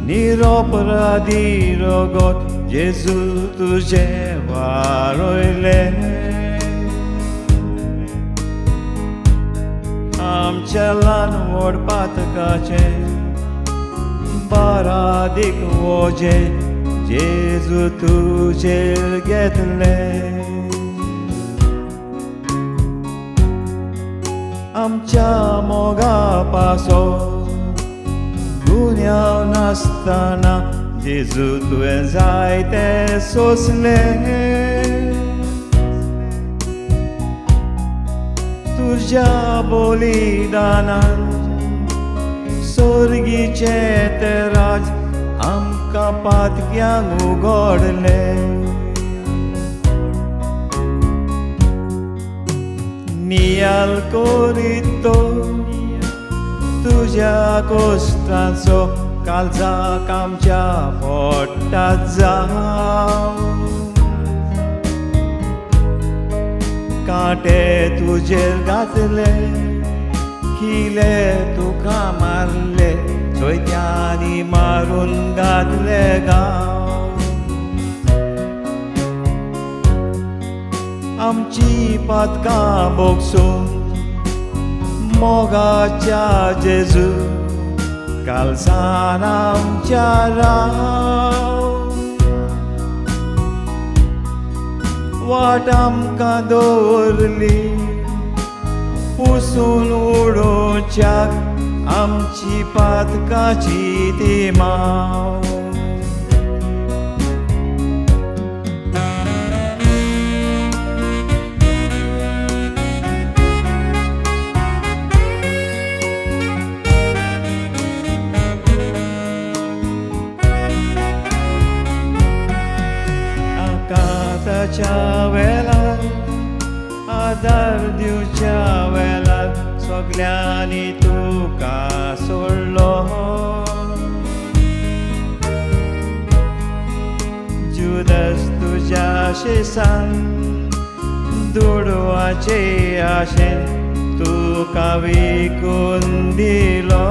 Niroparaди rogot Jesu तुझे वारोले आमच्या ल्हान पातकाचे बारादीक वोजे जेजू तुझेर घेतले आमच्या मोगा पासो गुन्यांव नासतना जेजू तुवें जायते सोंसले तुझ्या बलिदानान स्वर्गीचे ते राज आमकां पातक्यांक उगडले नियाल कोरितो तुझ्या कोश्टांचो काळजाक आमच्या पोटांत जावं कांटे तुजेर घातले किले तुका मारले चोयत्यांनी मारून घातले गांव आमची पातकां बोगसून मोगाच्या जेजू कालसान आमच्या राव वाट आमकां दवरली पुसून उडोवच्याक आमची पातकाची ती माव आकाशाच्या वेळार आदार दिवच्या वेळार सगळ्यांनी तुका सोडलो जुदास तुज्या शेसान दुडवाचे आशेन तुका विकून दिलो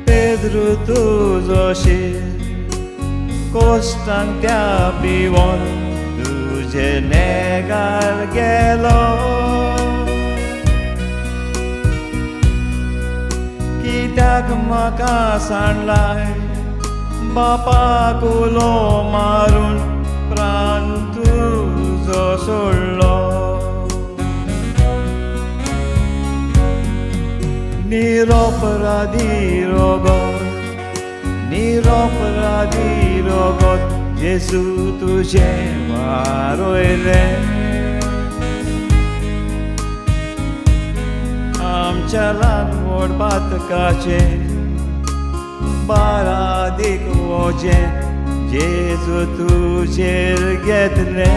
पेद्रू तुजो शीर कोश्टांक त्या पिवोन तुजे नेगार गेलो कित्याक म्हाका सांडलाय बापाक उलो मारून प्राण तुजो सोडलो निरपराधी रोगोत जेजू तुझे वारोले आमच्या ल्हान पातकाचे बारादीक वोजे जेजू तुझेर घेतले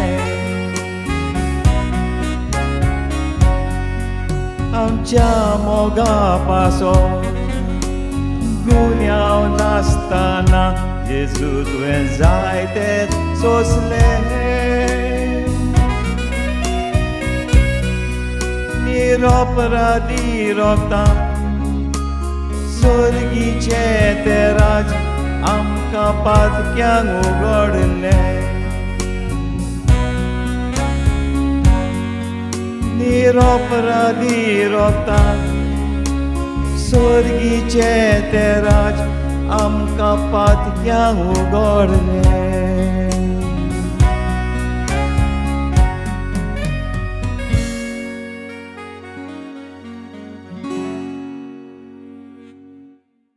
आमच्या मोगा पासो गुन्यांव नासतना जेजू तुवें जायते सोंसले निरपराधी रोगतान स्वर्गीचे ते राज आमकां पातक्यांक उगडले निरपराधी रोगतान स्वर्गीचे ते राज आमकां पातक्यांक उगडले